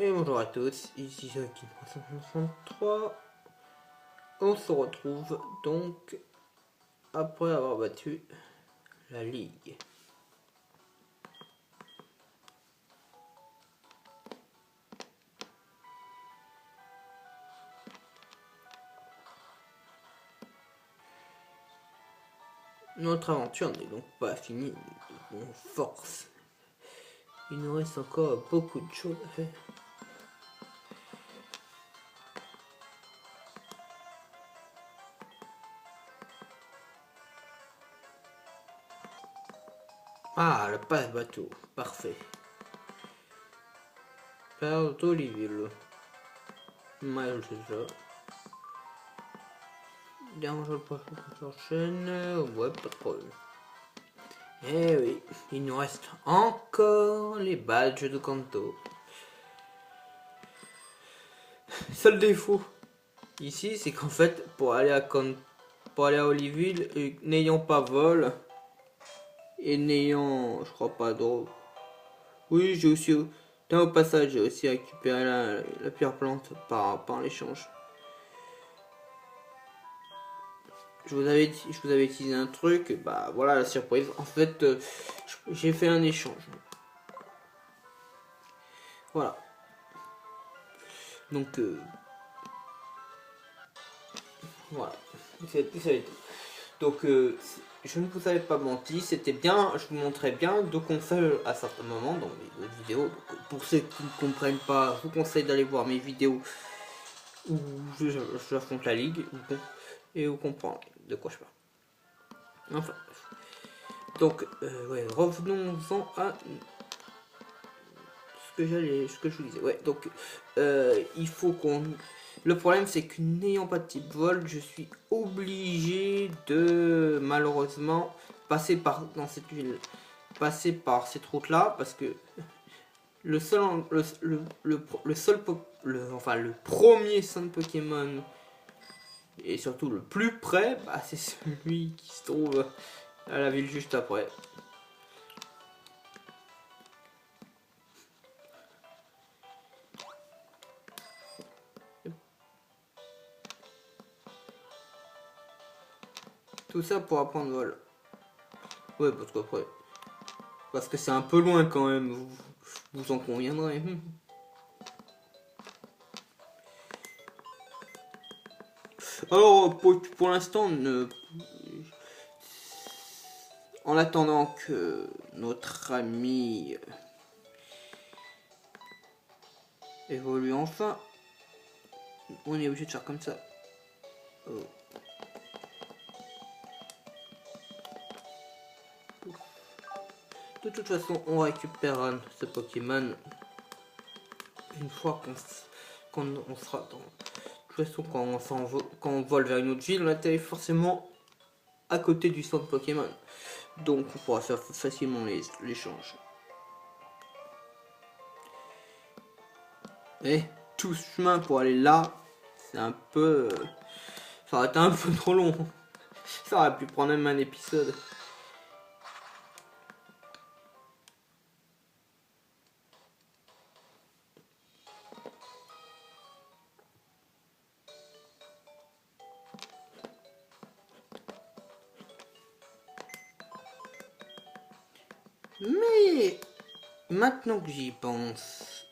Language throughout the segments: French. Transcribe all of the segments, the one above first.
Et bonjour à tous, ici Joaquin363. On se retrouve donc après avoir battu la Ligue. Notre aventure n'est donc pas finie, on force. Il nous reste encore beaucoup de choses à faire. Ah, le passe-bateau, parfait. Père d'Oliville. Mal, c'est ça. Dérange le poisson qu'on s'enchaîne. Ouais, pas de problème. Eh oui, il nous reste encore les badges de Kanto. Seul défaut ici, c'est qu'en fait, pour aller à Oliville, n'ayant pas vol et n'ayant, je crois pas d'eau. Oui, j'ai aussi, au passage, j'ai aussi récupéré la pierre plante par l'échange. Je vous avais dit un truc, bah voilà la surprise. En fait, j'ai fait un échange. Voilà. Donc, voilà. Donc, je ne vous avais pas menti, c'était bien, je vous montrais bien deux conseils à certains moments dans mes vidéos. Donc, pour ceux qui ne comprennent pas, je vous conseille d'aller voir mes vidéos où j'affronte la ligue et vous comprendrez de quoi je parle. Enfin, donc, ouais, revenons-en à ce que je vous disais. Ouais, donc, il faut qu'on... Le problème, c'est que n'ayant pas de type vol, je suis obligé de, malheureusement, passer par cette route là, parce que le premier centre Pokémon, et surtout le plus près, bah, c'est celui qui se trouve à la ville juste après. Tout ça pour apprendre vol. Ouais, parce que c'est un peu loin quand même, vous en conviendrez. Alors, pour l'instant, en attendant que notre ami évolue enfin, on est obligé de faire comme ça. Oh. De toute façon, on récupérera ce Pokémon une fois qu'on sera dans... De toute façon, quand on vole vers une autre ville, on atterrit forcément à côté du centre Pokémon. Donc, on pourra faire facilement l'échange. Et tout ce chemin pour aller là, c'est un peu... ça aurait été un peu trop long. Ça aurait pu prendre même un épisode. Mais maintenant que j'y pense,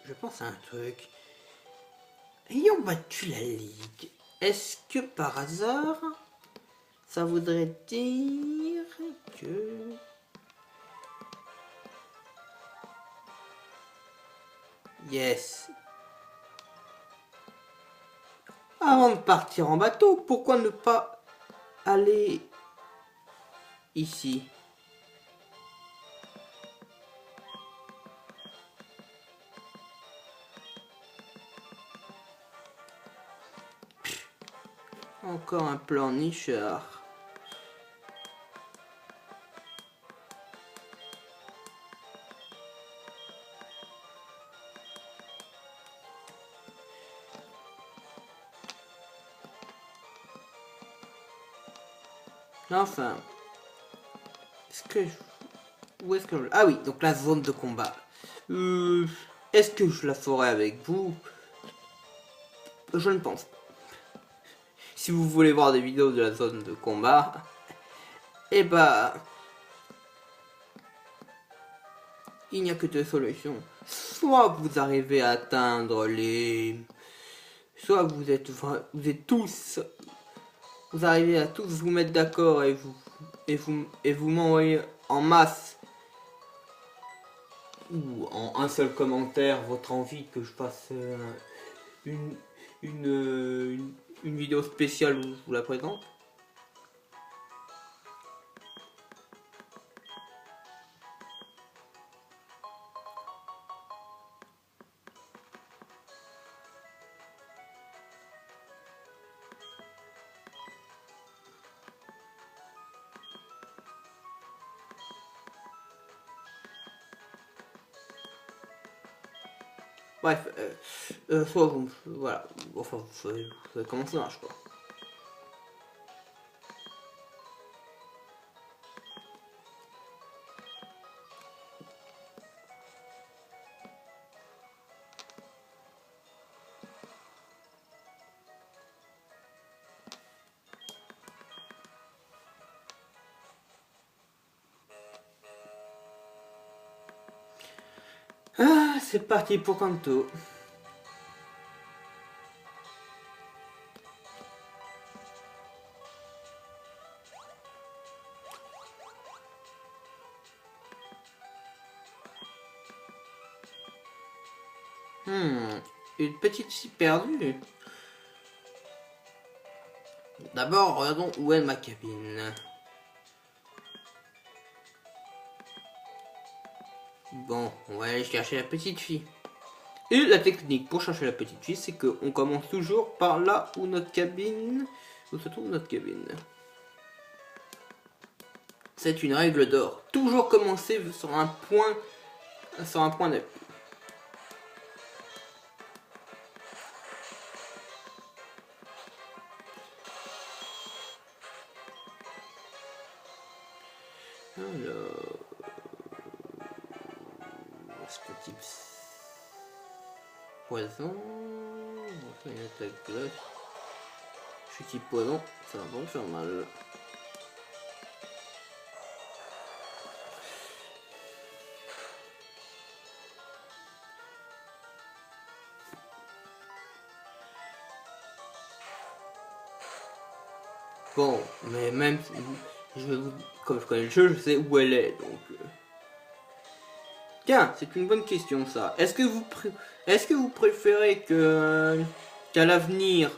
je pense à un truc. Ayant battu la Ligue, est-ce que par hasard, ça voudrait dire que... Yes. Avant de partir en bateau, pourquoi ne pas aller ici? Encore un plan nicheur. Enfin, est-ce que où est-ce que ah oui, donc la zone de combat. Est-ce que je la ferai avec vous? Je ne pense pas. Si vous voulez voir des vidéos de la zone de combat, eh bah, il n'y a que deux solutions. Soit vous arrivez à atteindre les... Soit vous êtes tous... Vous arrivez à tous vous mettre d'accord et vous m'envoyez en masse ou en un seul commentaire votre envie que je fasse une, une vidéo spéciale où je vous la présente. Bref, soit vous, voilà, enfin vous savez comment ça marche quoi. Ah, c'est parti pour Kanto. Une petite fille perdue. D'abord, regardons où est ma cabine. Bon, on va aller chercher la petite fille. Et la technique pour chercher la petite fille, c'est qu'on commence toujours par là où notre cabine... Où se trouve notre cabine. C'est une règle d'or. Toujours commencer sur un point d'appui. Alors... Est-ce que type... Poison... On fait une attaque glace. Je suis type poison, ça va pas me faire mal. Bon, mais même si comme je connais le jeu, je sais où elle est, donc... Tiens, c'est une bonne question ça. Est-ce que vous préférez que qu'à l'avenir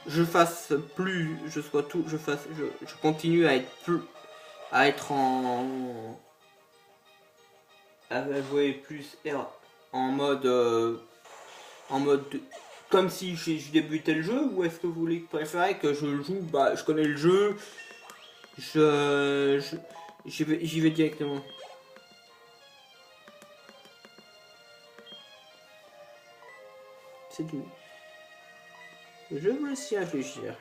je fasse plus, je sois tout, je continue à être plus, à être à jouer plus en mode comme si je débutais le jeu, ou est-ce que vous préférez que je joue, bah je connais le jeu, j'y vais directement. C'est tout. Je me laisse y réfléchir.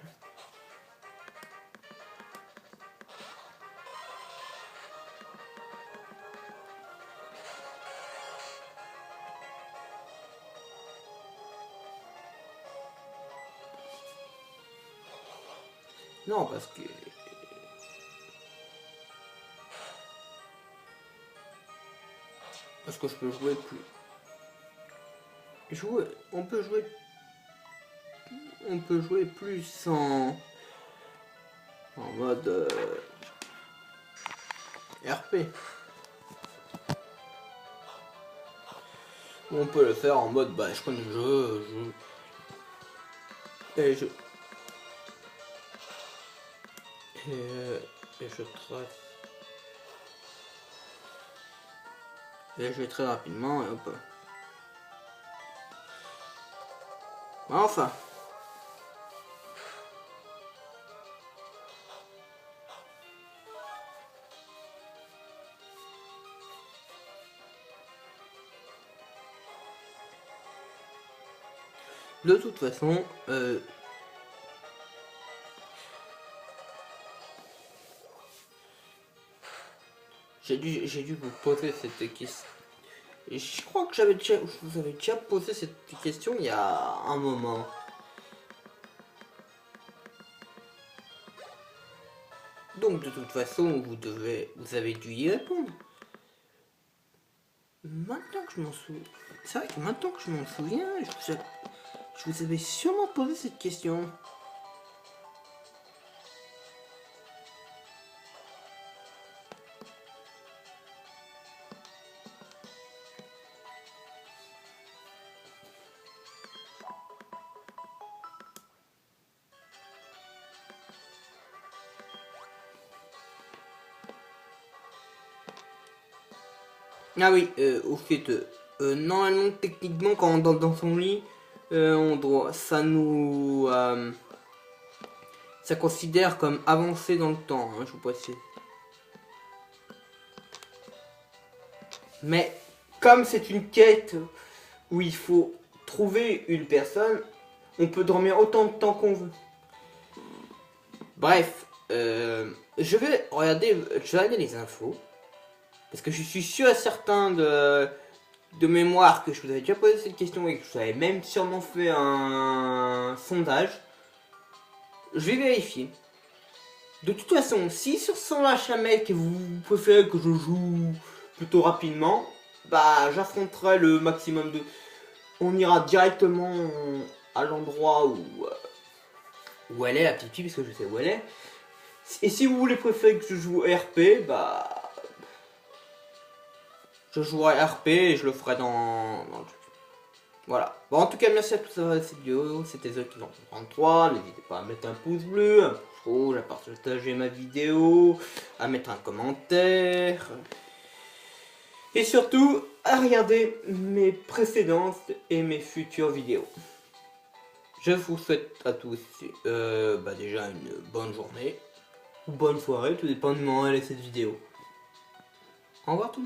Non, parce que... Parce que je peux jouer plus... On peut jouer plus en mode RP. Ou on peut le faire en mode, bah je connais le jeu, et je... Et je trace... Et je vais très rapidement, et hop. Enfin. De toute façon, J'ai dû vous poser cette question. Et je crois que je vous avais déjà posé cette question il y a un moment. Donc de toute façon, vous avez dû y répondre. Maintenant que je m'en souviens, c'est vrai que maintenant que je m'en souviens, je vous avais sûrement posé cette question. Ah oui, au fait, normalement, techniquement, quand on dort dans son lit, ça considère comme avancé dans le temps, hein, je vous précise. Mais comme c'est une quête où il faut trouver une personne, on peut dormir autant de temps qu'on veut. Bref, je vais regarder les infos. Parce que je suis sûr et certain de mémoire que je vous avais déjà posé cette question et que je vous avais même sûrement fait un sondage. Je vais vérifier. De toute façon, si sur son HML que vous préférez que je joue plutôt rapidement, bah j'affronterai le maximum de... On ira directement à l'endroit où elle est, la petite fille, parce que je sais où elle est. Et si vous voulez préférer que je joue RP, bah... Je jouerai RP et je le ferai dans le truc. Voilà. Bon, en tout cas, merci à tous d'avoir regardé cette vidéo. C'était The33. N'hésitez pas à mettre un pouce bleu, un pouce rouge, à partager ma vidéo, à mettre un commentaire. Et surtout, à regarder mes précédentes et mes futures vidéos. Je vous souhaite à tous déjà une bonne journée ou bonne soirée, tout dépend du moment où elle est cette vidéo. Au revoir tout le monde.